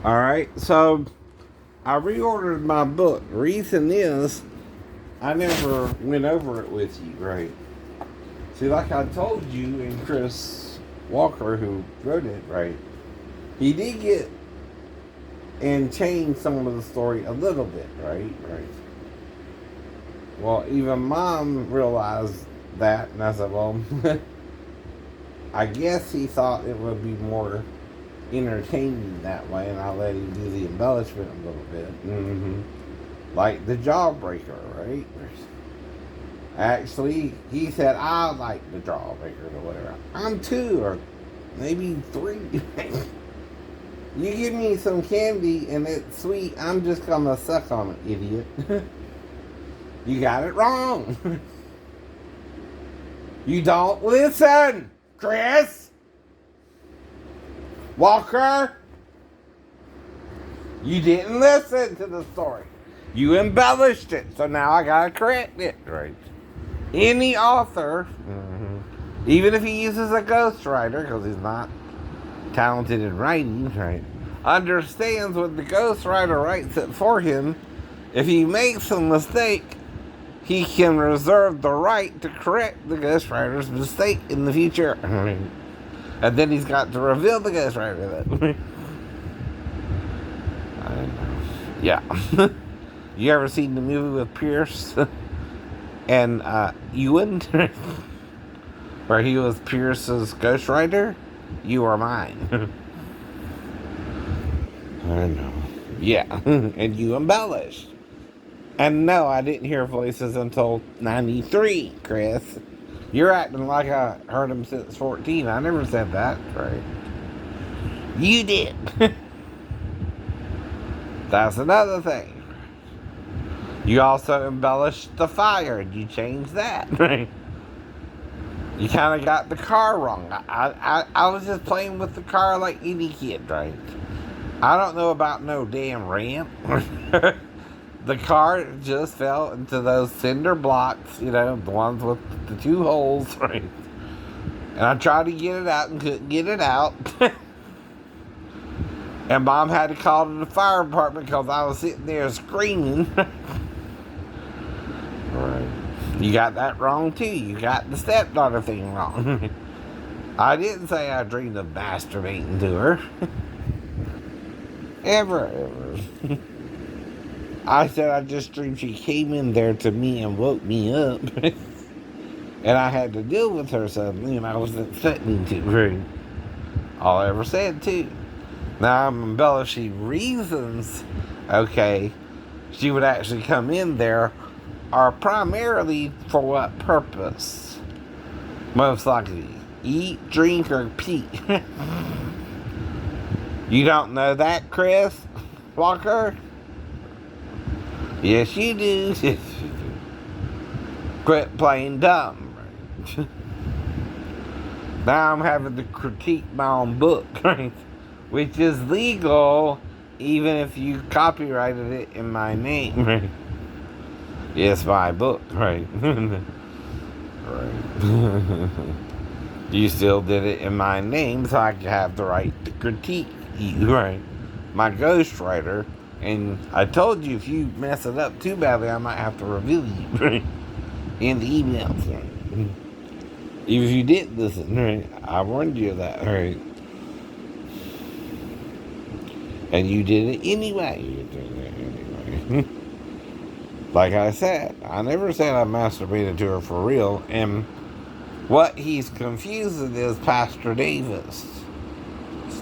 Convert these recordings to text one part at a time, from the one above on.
Alright, so I reordered my book. Reason is, I never went over it with you, right? See, like I told you, and Chris Walker, who wrote it, right? He did get and change some of the story a little bit, right? Right. Well, even Mom realized that, and I said, well, I guess he thought it would be more entertaining that way, and I let him do the embellishment a little bit. Mm-hmm. Like the Jawbreaker, right? Actually, he said, I like the Jawbreaker or whatever. I'm two or maybe three. You give me some candy and it's sweet, I'm just gonna suck on it, idiot. You got it wrong. You don't listen, Chris Walker. You didn't listen to the story. You embellished it, so now I gotta correct it. Right. Any author, even if he uses a ghostwriter, because he's not talented in writing, right, understands when the ghostwriter writes it for him, if he makes a mistake, he can reserve the right to correct the ghostwriter's mistake in the future. And then he's got to reveal the ghostwriter that. Yeah. You ever seen the movie with Pierce and Ewan? Where he was Pierce's ghostwriter? You are mine. I know. Yeah. And you embellished. And no, I didn't hear voices until 93, Chris. You're acting like I heard him since 14. I never said that, right? You did. That's another thing. You also embellished the fire, and you changed that, right? You kind of got the car wrong. I was just playing with the car like any kid, right? I don't know about no damn ramp. The car just fell into those cinder blocks, the ones with the two holes, right? And I tried to get it out and couldn't get it out. And Mom had to call to the fire department because I was sitting there screaming. Right. You got that wrong too. You got the stepdaughter thing wrong. I didn't say I dreamed of masturbating to her. Ever. I said I just dreamed she came in there to me and woke me up. And I had to deal with her suddenly, and I wasn't expecting to. Right. All I ever said too. Now I'm embellishing reasons, okay, she would actually come in there, are primarily for what purpose? Most likely, eat, drink, or pee. You don't know that, Chris Walker? Yes, you do. Yes, you do. Quit playing dumb. Now I'm having to critique my own book, right? Which is legal even if you copyrighted it in my name, right? It's my book, right? Right. You still did it in my name, so I have the right to critique you, right? My ghostwriter. And I told you if you mess it up too badly, I might have to reveal you, right? In the emails, right? Even if you didn't listen, right? I warned you of that, right? And you did it anyway. You did it anyway. Like I said, I never said I masturbated to her for real. And what he's confusing is Pastor Davis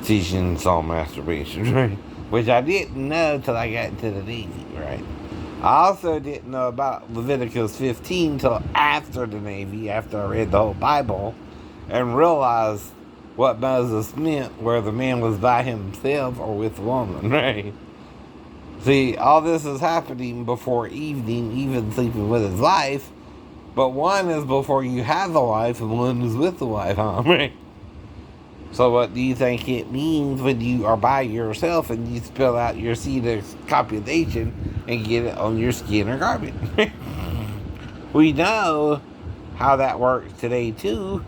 teaching all masturbation, right? Which I didn't know till I got into the Navy, right? I also didn't know about Leviticus 15 till after the Navy, after I read the whole Bible, and realized what Moses meant, where the man was by himself or with a woman, right? See, all this is happening before evening, even sleeping with his wife, but one is before you have a wife, and one is with the wife, huh? Right? So what do you think it means when you are by yourself and you spill out your seed of copulation and get it on your skin or garment? We know how that works today too.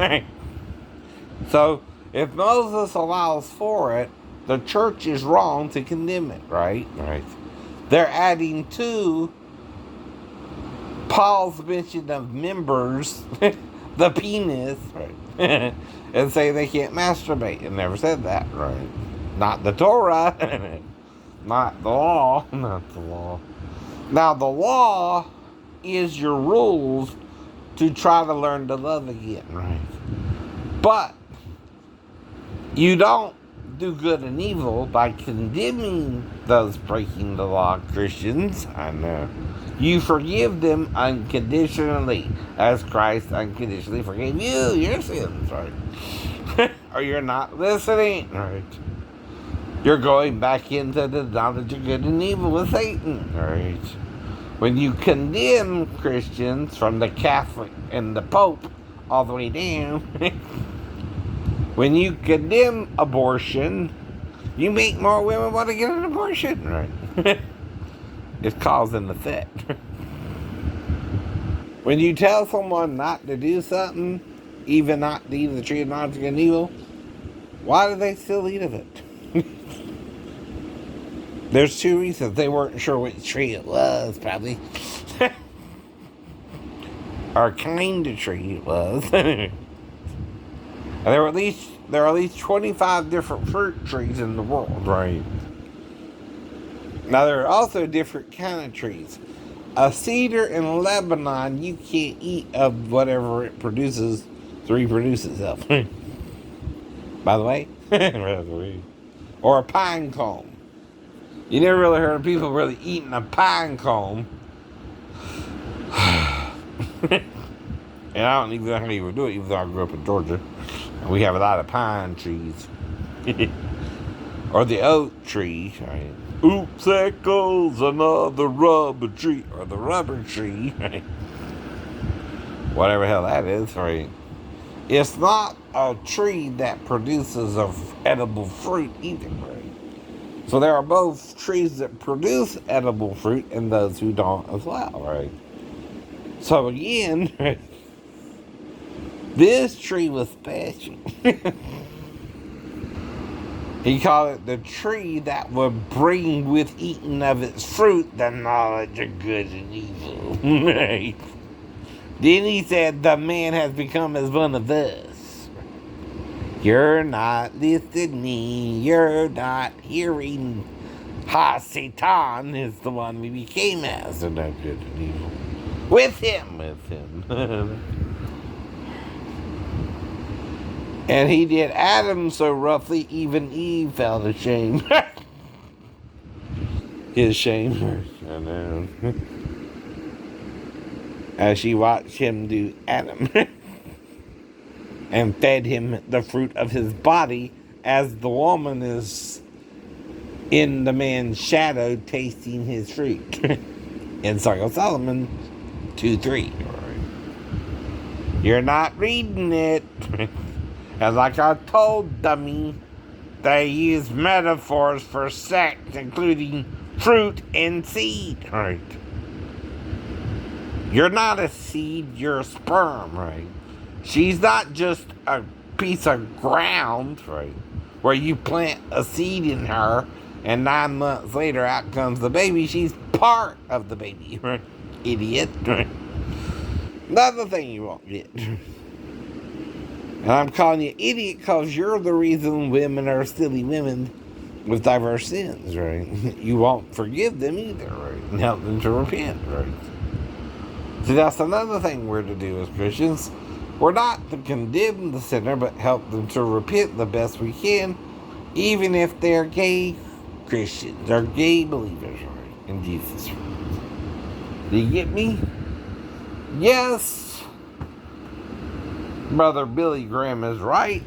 So if Moses allows for it, the church is wrong to condemn it, right? Right. They're adding to Paul's mention of members, the penis, right? And say they can't masturbate. It never said that, right? Not the Torah, not the law, not the law. Now, the law is your rules to try to learn to love again, right? But you don't do good and evil by condemning those breaking the law Christians. I know. You forgive them unconditionally, as Christ unconditionally forgave you your sins, right? Or you're not listening, right? You're going back into the knowledge of good and evil with Satan, right? When you condemn Christians from the Catholic and the Pope all the way down, when you condemn abortion, you make more women want to get an abortion, right? It's cause and effect. When you tell someone not to do something, even not to eat of the tree of knowledge of good and evil, why do they still eat of it? There's two reasons. They weren't sure which tree it was, probably. Or kind of tree it was. And there are at least 25 different fruit trees in the world, right? Now, there are also different kind of trees. A cedar in Lebanon, you can't eat of whatever it produces to reproduce itself. By the way. Or a pine cone. You never really heard of people really eating a pine cone. And I don't even know how you would do it, even though I grew up in Georgia. We have a lot of pine trees. Or the oak tree, right? Oops, there goes another rubber tree. Or the rubber tree, right? Whatever the hell that is, right? It's not a tree that produces edible fruit either, right? So there are both trees that produce edible fruit and those who don't as well, right? So again, right, this tree was special. He called it the tree that would bring with eating of its fruit the knowledge of good and evil. Right? Then he said, the man has become as one of us. You're not listening. You're not hearing. Ha, Satan is the one we became as. The no good and evil. With him. And he did Adam so roughly, even Eve felt ashamed. His shame. I know. As she watched him do Adam. And fed him the fruit of his body, as the woman is in the man's shadow tasting his fruit. In Song of Solomon 2:3. You're not reading it. And like I told dummy, they use metaphors for sex, including fruit and seed, right? You're not a seed, you're a sperm, right? She's not just a piece of ground, right? Where you plant a seed in her, and 9 months later out comes the baby. She's part of the baby, right? Idiot, right? Another thing you won't get. And I'm calling you idiot because you're the reason women are silly women with diverse sins, right? You won't forgive them either, right? And help them to repent, right? See, that's another thing we're to do as Christians. We're not to condemn the sinner, but help them to repent the best we can, even if they're gay Christians or gay believers, right? In Jesus. Do you get me? Yes. Brother Billy Graham is right.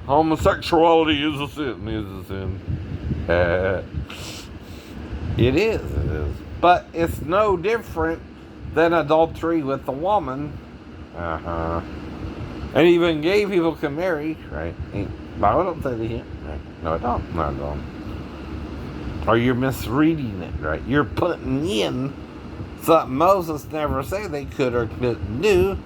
Homosexuality is a sin. It is. But it's no different than adultery with a woman. And even gay people can marry, right? Bible don't say they can't. Right? No, it don't. Not at all. Or you're misreading it, right? You're putting in something Moses never said they could or couldn't do.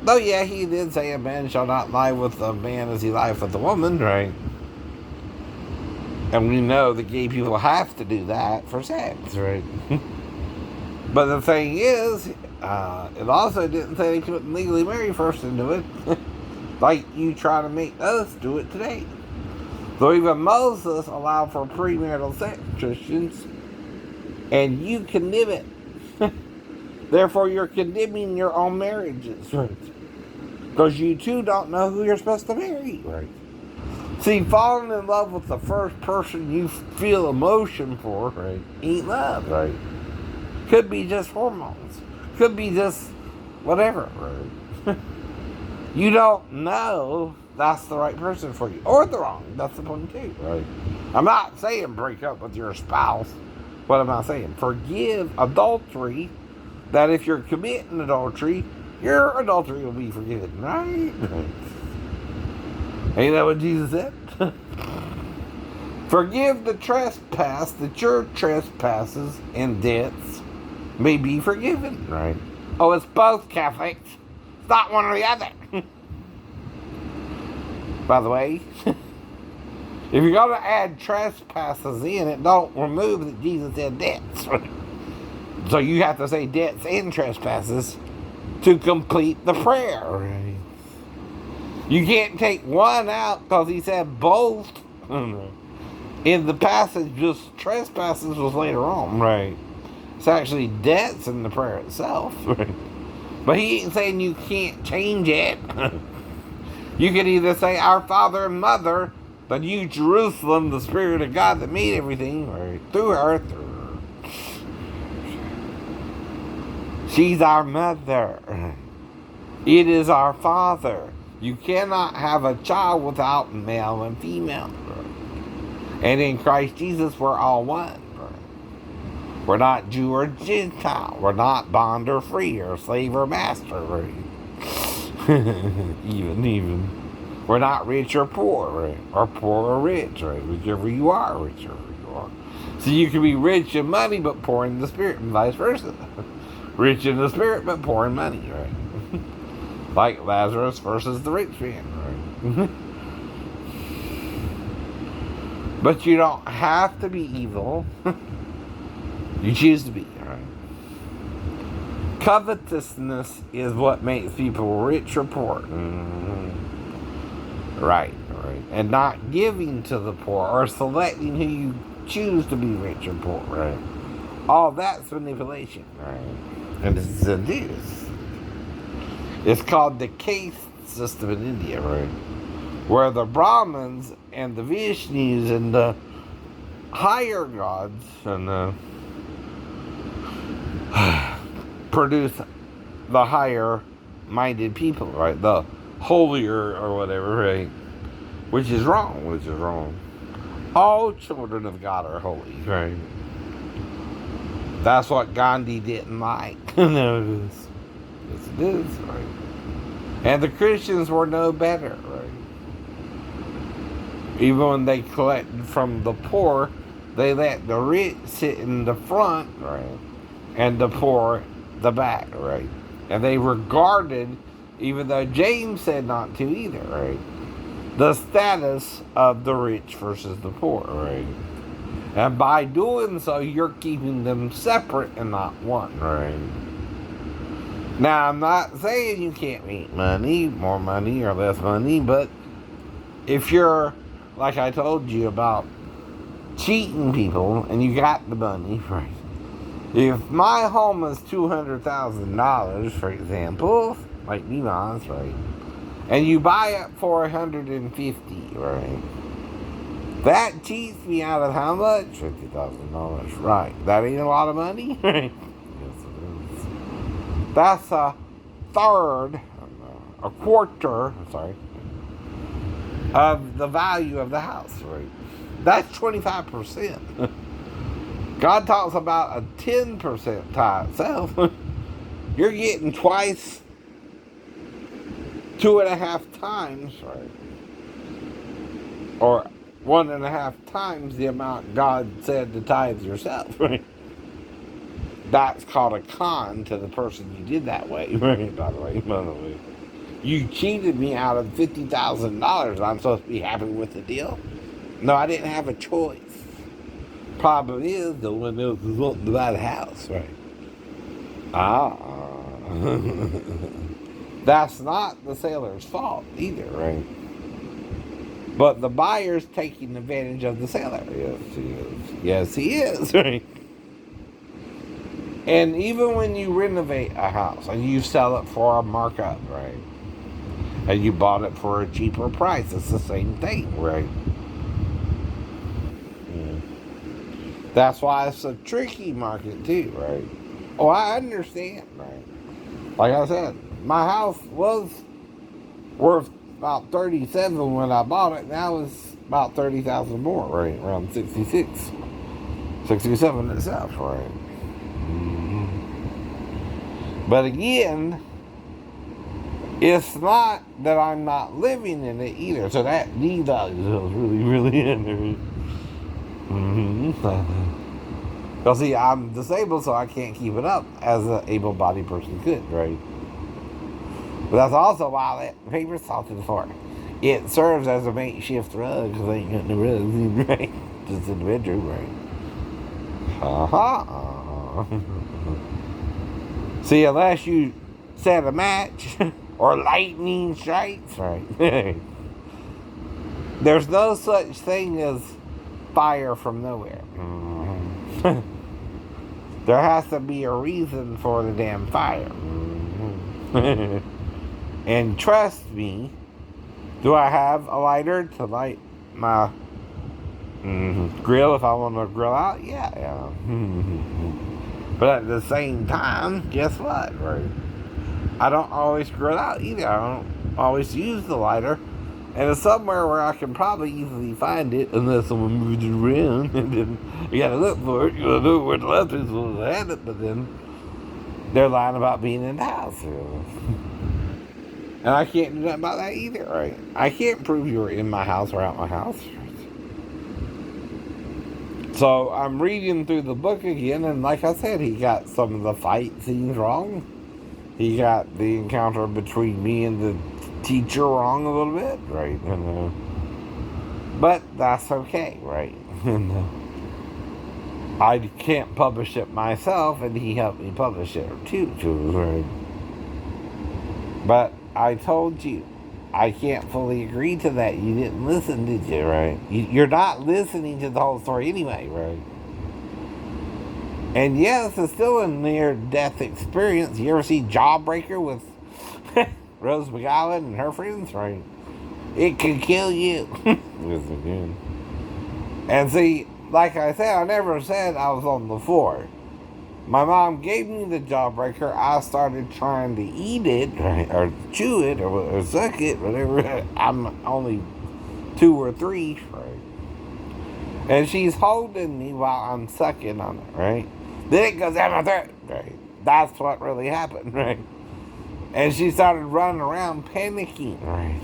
Though, yeah, he did say a man shall not lie with a man as he lieth with a woman, right? And we know that gay people have to do that for sex, right? But the thing is, it also didn't say they couldn't legally marry a person to it. Like you try to make us do it today. Though even Moses allowed for premarital sex, Christians, and you condemn it. Therefore, you're condemning your own marriages, right? Because you too don't know who you're supposed to marry, right? See, falling in love with the first person you feel emotion for, right, ain't love, right? Could be just hormones. Could be just whatever, right? You don't know that's the right person for you. Or the wrong. That's the point too, right? I'm not saying break up with your spouse. What am I saying? Forgive adultery. That if you're committing adultery, your adultery will be forgiven, right? Ain't that what Jesus said? Forgive the trespass that your trespasses and debts may be forgiven, right? Oh, it's both, Catholics. It's not one or the other. By the way, if you're going to add trespasses in, it don't remove that Jesus said debts. So you have to say debts and trespasses to complete the prayer. Right? You can't take one out because he said both. In the passage, just trespasses was later on, right? It's actually debts in the prayer itself. Right? But he ain't saying you can't change it. You can either say, Our Father and Mother, the New Jerusalem, the Spirit of God that made everything, right? Through her. She's our mother. It is our Father. You cannot have a child without male and female. Right? And in Christ Jesus, we're all one. Right? We're not Jew or Gentile. We're not bond or free or slave or master. Right? even. We're not rich or poor, right? Or poor or rich, right? Whichever you are, whichever you are. So you can be rich in money but poor in the spirit, and vice versa. Rich in the spirit but poor in money, right? Like Lazarus versus the rich man, right? But you don't have to be evil. You choose to be, right? Covetousness is what makes people rich or poor. Right. And not giving to the poor or selecting who you choose to be rich or poor, right? All that's manipulation, right? And it's abuse. It's called the caste system in India, right? Where the Brahmins and the Vishnus and the higher gods and produce the higher minded people, right? The holier or whatever, right? Which is wrong. All children of God are holy, right? That's what Gandhi didn't like. No, it is. Yes, it is, right? And the Christians were no better, right? Even when they collected from the poor, they let the rich sit in the front, right? And the poor the back, right? And they regarded, even though James said not to either, right? The status of the rich versus the poor, right? And by doing so, you're keeping them separate and not one, right? Now, I'm not saying you can't make money, more money or less money, but if you're, like I told you about cheating people and you got the money, right? If my home is $200,000, for example, like Mimon's, right? And you buy it for $150,000, right? That cheats me out of how much? $50,000, right? That ain't a lot of money, right? Yes, it is. That's a quarter, of the value of the house, right? That's 25%. God talks about a 10% tithe itself. You're getting twice, 2.5 times, right? Or 1.5 times the amount God said to tithe yourself, right? That's called a con to the person you did that way, right? By the way. You cheated me out of $50,000. I'm supposed to be happy with the deal? No, I didn't have a choice. Problem is, no one else was wanting to buy the house, right? Ah. That's not the seller's fault either, right? But the buyer's taking advantage of the seller. Yes, he is. Yes, he is, right? And even when you renovate a house and you sell it for a markup, right? And you bought it for a cheaper price, it's the same thing, right? Yeah. That's why it's a tricky market too, right? Oh, I understand, right? Like I said, my house was worth about 37 when I bought it. Now it's about 30,000 more, right? Around 66, 67 itself, right? But again, it's not that I'm not living in it either. So that D-Dog is really, really in there. Because see, I'm disabled, so I can't keep it up as an able-bodied person could, right? But that's also why that paper salted for. It serves as a makeshift rug because I ain't got no rugs, right? Just in the bedroom, right? See, unless you set a match or lightning strikes, right? There's no such thing as fire from nowhere. There has to be a reason for the damn fire. And trust me, do I have a lighter to light my grill if I want to grill out? Yeah. But at the same time, guess what? Right? I don't always grill out either. I don't always use the lighter. And it's somewhere where I can probably easily find it unless someone moves it around. And then you gotta look for it. You gotta know where the last people had it. But then they're lying about being in the house. And I can't do nothing about that either, right? I can't prove you were in my house or out my house. So I'm reading through the book again, and like I said, he got some of the fight scenes wrong. He got the encounter between me and the teacher wrong a little bit, right? But that's okay, right? I can't publish it myself, and he helped me publish it too, right? But I told you, I can't fully agree to that. You didn't listen, did you, right? You're not listening to the whole story anyway, right? And yes, it's still a near-death experience. You ever see Jawbreaker with Rose McGowan and her friends, right? It can kill you. Yes, it can. And see, like I said, I never said I was on the floor. My mom gave me the Jawbreaker. I started trying to eat it, right, or chew it, or suck it, whatever. I'm only 2 or 3, right? And she's holding me while I'm sucking on it, right? Then it goes down my throat, right? That's what really happened, right? And she started running around panicking, right?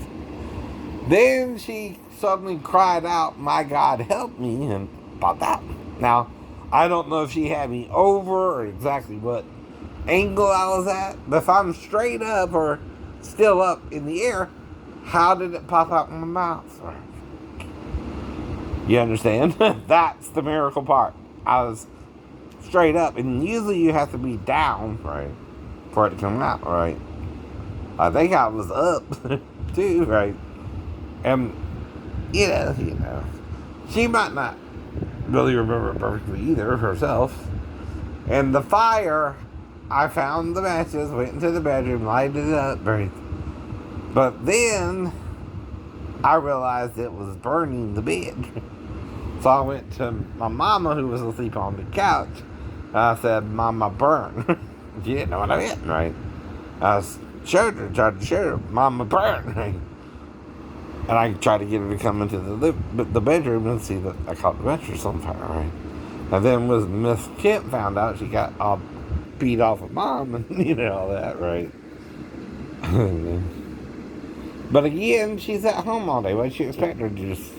Then she suddenly cried out, "My God, help me," and popped out. Now, I don't know if she had me over or exactly what angle I was at, but if I'm straight up or still up in the air, how did it pop out in my mouth? You understand? That's the miracle part. I was straight up, and usually you have to be down, right, for it to come out, right? I think I was up too, right? And you know, she might not really remember it perfectly either herself. And the fire, I found the matches, went into the bedroom, lighted it up, right? But then I realized it was burning the bed. So I went to my mama, who was asleep on the couch. And I said, "Mama, burn." She didn't know what I meant, right? I tried to show her, "Mama, burn," right? And I tried to get her to come into the bedroom and see that I caught the mattress on fire, right? And then when Miss Kent found out, she got all beat off of Mom and, all that, right? But again, she's at home all day. What do you expect her to just...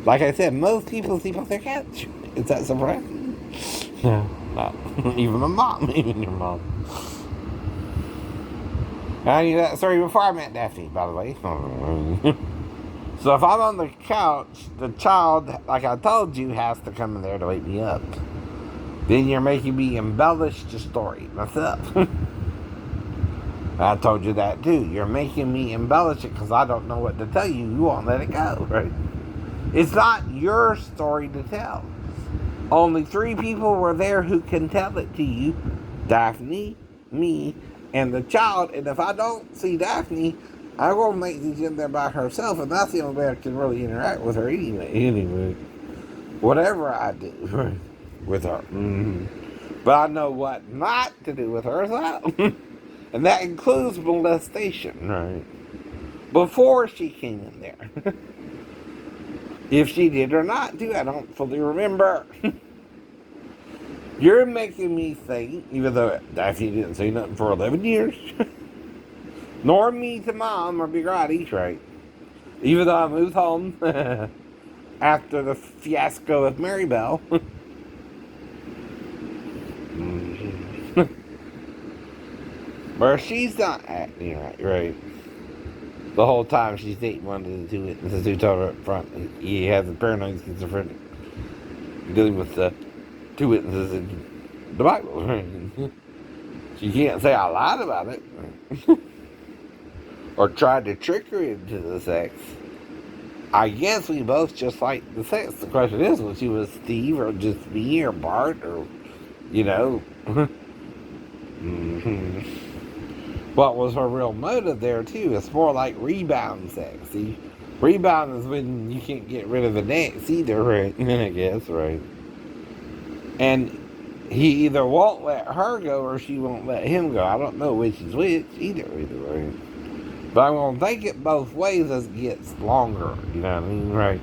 Like I said, most people sleep off their couch. Is that surprising? No, not even my mom, even your mom. I knew that story before I met Daphne, by the way. So if I'm on the couch, the child, like I told you, has to come in there to wake me up. Then you're making me embellish the story myself. I told you that too. You're making me embellish it because I don't know what to tell you. You won't let it go, right? It's not your story to tell. Only 3 people were there who can tell it to you. Daphne, me, and the child. And if I don't see Daphne, I will make these in there by herself. And that's the only way I can really interact with her anyway. Whatever I do with her. But I know what not to do with her as well. And that includes molestation, right? Before she came in there. If she did or not do, I don't fully remember. You're making me think, even though Daphne didn't say nothing for 11 years, nor me to Mom or Big Roddy, right? Even though I moved home after the fiasco with Maribel. Where she's not acting right. The whole time she's dating one of the 2 witnesses who told her up front he has a paranoid schizophrenic, dealing with the 2 witnesses in the Bible. Right? She can't say I lied about it or tried to trick her into the sex. I guess we both just like the sex. The question is, was she with Steve or just me or Bart or, you know, what was her real motive there too? It's more like rebound sex. See, rebound is when you can't get rid of the next either, right? I guess, right? And he either won't let her go or she won't let him go. I don't know which is which either way. But I'm going to think it both ways as it gets longer, you know what I mean, right?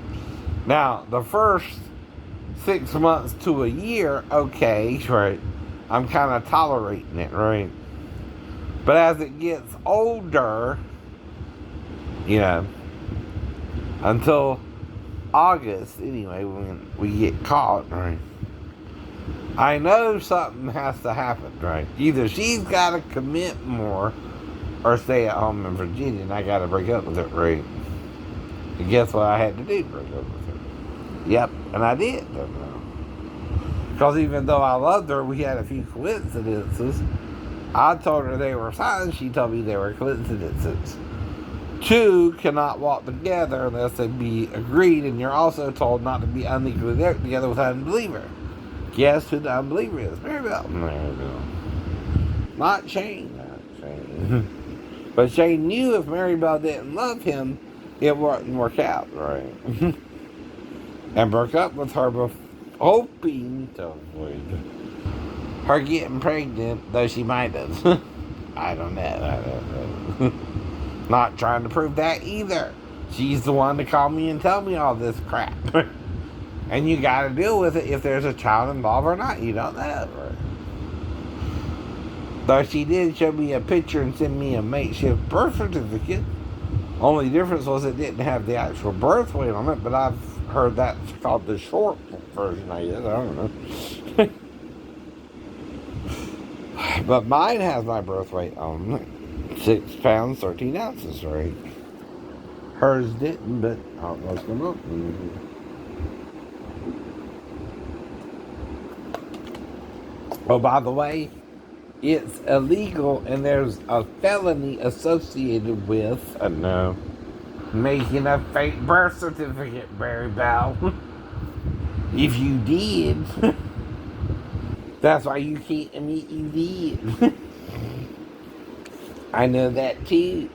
Now, the first 6 months to a year, okay, right, I'm kind of tolerating it, right? But as it gets older, you know, until August, anyway, when we get caught, right, I know something has to happen, right? Either she's got to commit more or stay at home in Virginia, and I got to break up with her, right? And guess what I had to do? Break up with her. Yep, and I did. Because even though I loved her, we had a few coincidences. I told her they were signs. She told me they were coincidences. 2 cannot walk together unless they be agreed, and you're also told not to be unequally together with an unbeliever. Guess who the unbeliever is? Maribel. Not Shane. But Shane knew if Maribel didn't love him, it wouldn't work out, right? And broke up with her hoping to avoid her getting pregnant, though she might have. I don't know. Not trying to prove that either. She's the one to call me and tell me all this crap. And you gotta deal with it if there's a child involved or not. You don't know. Right? Though she did show me a picture and send me a makeshift birth certificate. Only difference was it didn't have the actual birth weight on it, but I've heard that's called the short version, I guess. I don't know. But mine has my birth weight on it. 6 pounds, 13 ounces, right? Hers didn't, but I don't know what's going on. Oh, by the way, it's illegal and there's a felony associated with, I know, making a fake birth certificate, Maribel. If you did, that's why you can't admit you did. I know that too.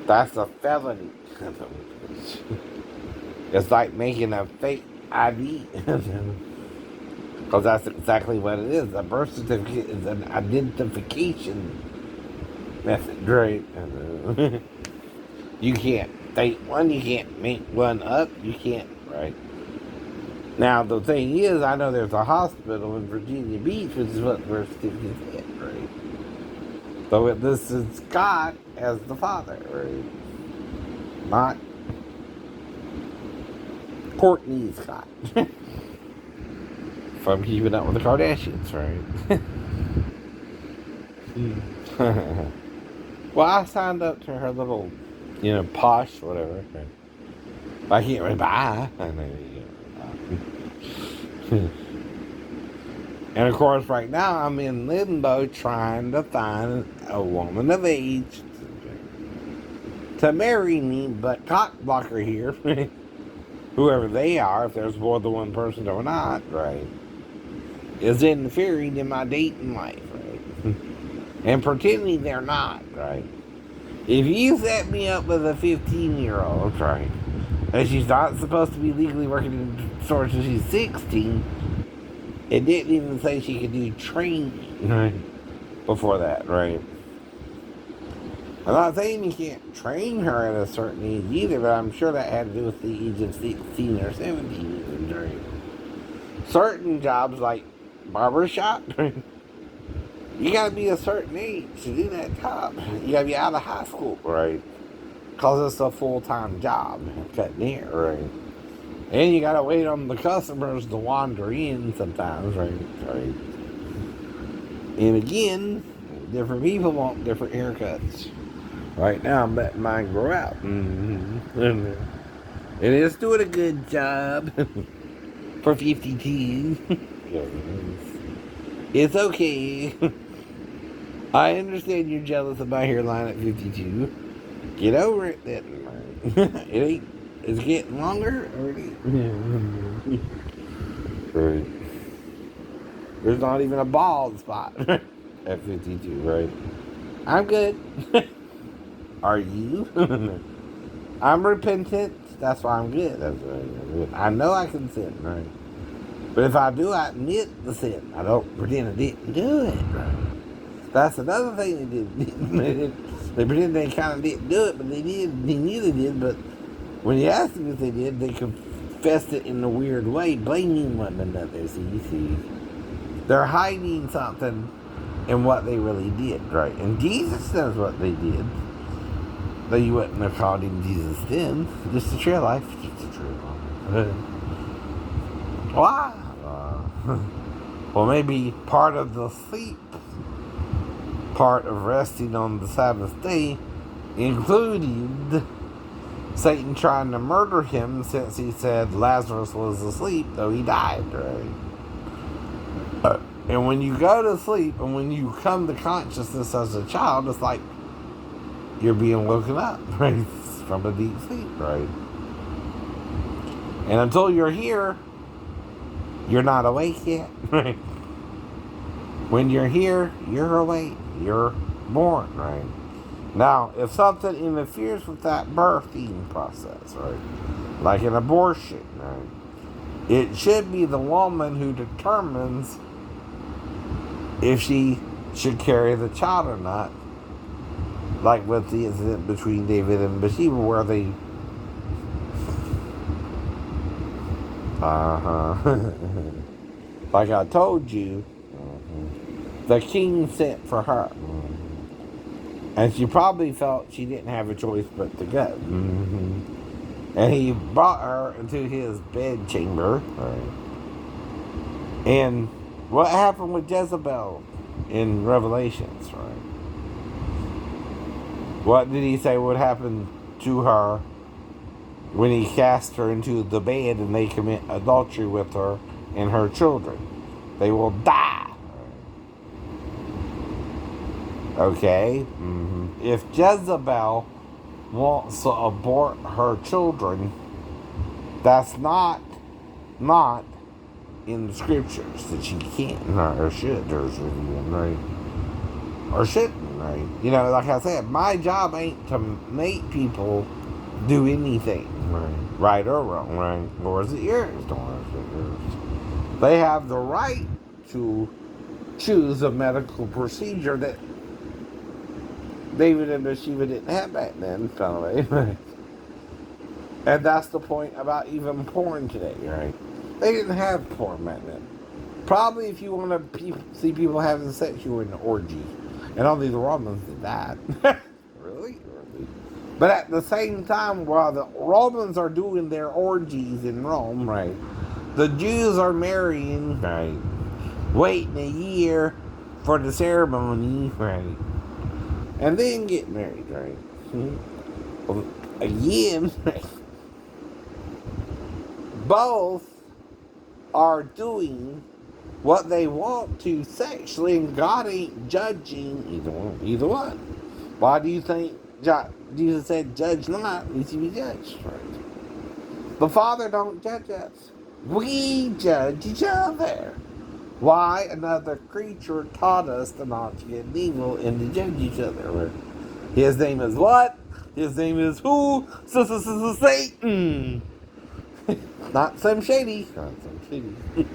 That's a felony. It's like making a fake ID. Because that's exactly what it is. A birth certificate is an identification method, right? You can't fake one, you can't make one up, you can't, right? Now, the thing is, I know there's a hospital in Virginia Beach, which is what the birth certificate is, right? So this is Scott as the father, right? Not Courtney Scott. From Keeping Up with the Kardashians, right? Well, I signed up to her little, posh, whatever. I can't really buy. I know you. And of course, right now I'm in limbo trying to find a woman of age to marry me, but cock blocker here, whoever they are, if there's more than one person or not, right, is interfering in my dating life, right, and pretending they're not, right. If you set me up with a 15-year-old, right, and she's not supposed to be legally working in stores until she's 16, it didn't even say she could do training, right, before that, right. I'm not saying you can't train her at a certain age either, but I'm sure that had to do with the age of 16 or 17, right. Certain jobs like barbershop, you gotta be a certain age to do that job. You gotta be out of high school, right? Because it's a full-time job, cutting hair, right? And you gotta wait on the customers to wander in sometimes, right? And again, different people want different haircuts. Right now, I'm letting mine grow out. Mm-hmm. And it's doing a good job for 52. It's okay. I understand you're jealous of my hairline at 52. Get over it then. It ain't. It's getting longer already. Right. There's not even a bald spot at 52, right? I'm good. Are you? I'm repentant. That's why I'm good. That's right. I know I can sin, right? But if I do, I admit the sin. I don't pretend I didn't do it, right? That's another thing they did. They pretend they kind of didn't do it, but they did. They knew they did, but when you asked them if they did, they confessed it in a weird way, blaming one another. See, they're hiding something in what they really did, right? And Jesus knows what they did. Though you wouldn't have called him Jesus then. Just a true life. Just a true life. Why? Well, maybe part of the sleep, part of resting on the Sabbath day, included Satan trying to murder him since he said Lazarus was asleep, though he died, right? And when you go to sleep and when you come to consciousness as a child, it's like you're being woken up, right? From a deep sleep, right? And until you're here, you're not awake yet, right? When you're here, you're awake. You're born, right? Now, if something interferes with that birthing process, right? Like an abortion, right? It should be the woman who determines if she should carry the child or not. Like with the incident between David and Bathsheba where they... like I told you, the king sent for her. And she probably felt she didn't have a choice but to go. And he brought her into his bed chamber. Right? And what happened with Jezebel in Revelations, right? What did he say would happen to her when he cast her into the bed and they commit adultery with her and her children? They will die. Okay? If Jezebel wants to abort her children, that's not in the scriptures that she can't or should or shouldn't, right? Or shouldn't, right? You know, like I said, my job ain't to make people do anything, right or wrong, right? Or is it yours? They have the right to choose a medical procedure that David and Bathsheba didn't have back then, kind of way. And that's the point about even porn today, right? They didn't have porn back then. Probably if you want to see people having sex, you were in an orgy. And only the Romans did that. Really? But at the same time, while the Romans are doing their orgies in Rome, right, the Jews are marrying, right, waiting a year for the ceremony, right, and then get married, right? Well, again, both are doing what they want to sexually, and God ain't judging either one. Either one. Why do you think Jesus said, "Judge not, lest you be judged"? Right? The Father don't judge us. We judge each other. Why? Another creature taught us to not to get evil and to judge each other. His name is what? His name is who? Satan. Not Slim Shady. Not Slim Shady.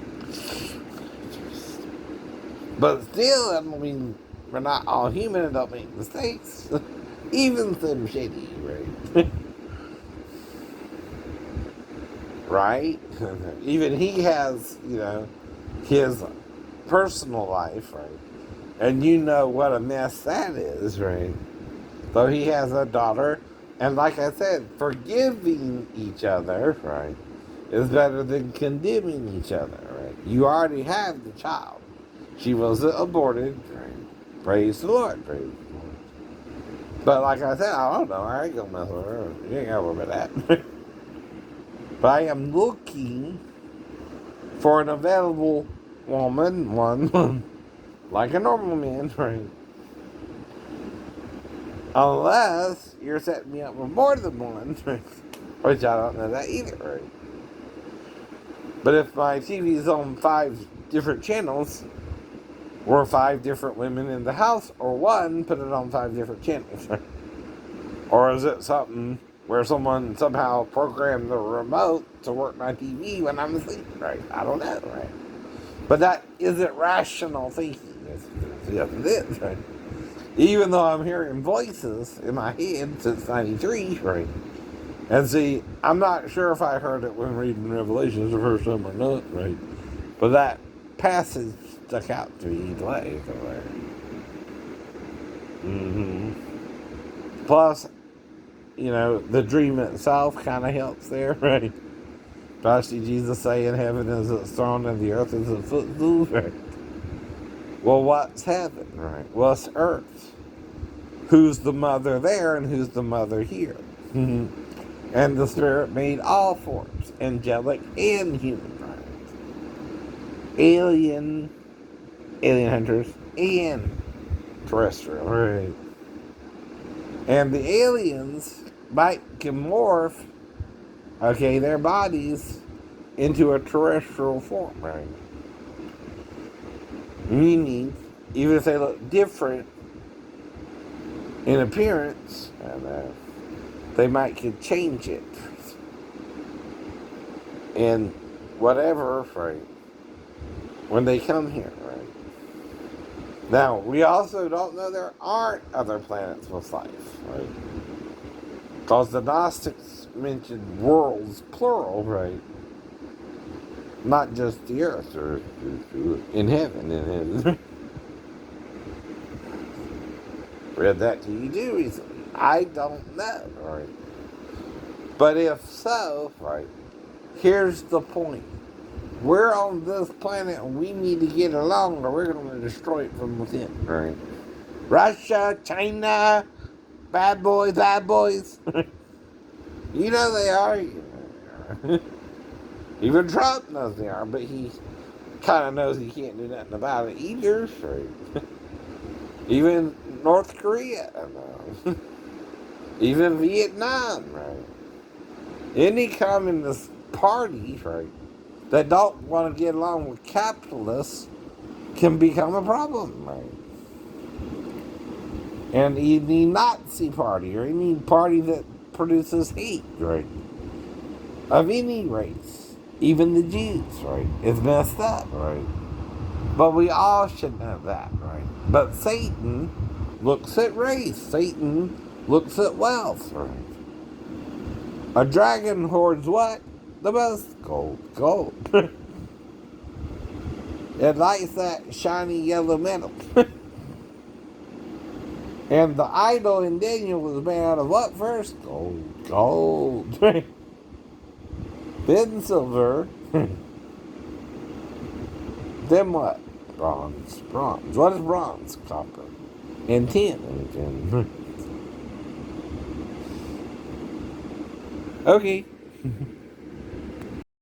But still, I mean, we're not all human and don't make mistakes. Even Slim Shady, right? Right? Even he has, his personal life, right? And you know what a mess that is, right? So he has a daughter, and like I said, forgiving each other, right, is better than condemning each other, right? You already have the child. She was aborted, right? Praise the Lord, praise the Lord. But like I said, I don't know. I ain't gonna mess with her. You ain't gotta worry about that. But I am looking for an available woman, one, like a normal man, right? Unless you're setting me up with more than one, which I don't know that either, right? But if my TV is on 5 different channels, or 5 different women in the house, or one, put it on 5 different channels. Or is it something where someone somehow programmed the remote to work my TV when I'm asleep, right? I don't know, right? But that isn't rational thinking. Yes, it is, right? Even though I'm hearing voices in my head since 93, right? And see, I'm not sure if I heard it when reading Revelations the first time or not, right? But that passage stuck out to me either way. Mm-hmm. Plus, the dream itself kind of helps there, right? I see Jesus saying heaven is its throne and the earth is its footstool, right? Well, what's heaven, right? Well, it's earth. Who's the mother there and who's the mother here? And the Spirit made all forms, angelic and human, right? Alien hunters, and terrestrial, right? And the aliens can morph, their bodies into a terrestrial form, right? Meaning, even if they look different in appearance, and they could change it. And whatever, right? When they come here, right? Now, we also don't know there aren't other planets with life, right? Because the Gnostics mentioned worlds, plural, right? Not just the earth, or in heaven. Read that to you too recently. I don't know, right? But if so, right, here's the point. We're on this planet and we need to get along or we're going to destroy it from within, right? Russia, China, bad boys. You know they are. Even Trump knows they are, but he kind of knows he can't do nothing about it either, right? Even North Korea, even Vietnam, right? Any communist party, right, that don't want to get along with capitalists can become a problem, right? And any Nazi party or any party that produces hate, right, of any race, even the Jews, right, is messed up, right? But we all should know that, right? But Satan looks at race. Satan looks at wealth, right? A dragon hoards what? The best gold. It likes that shiny yellow metal. And the idol in Daniel was made out of what first? Gold. Then silver. Then what? Bronze. What is bronze? Copper. intent. Okay.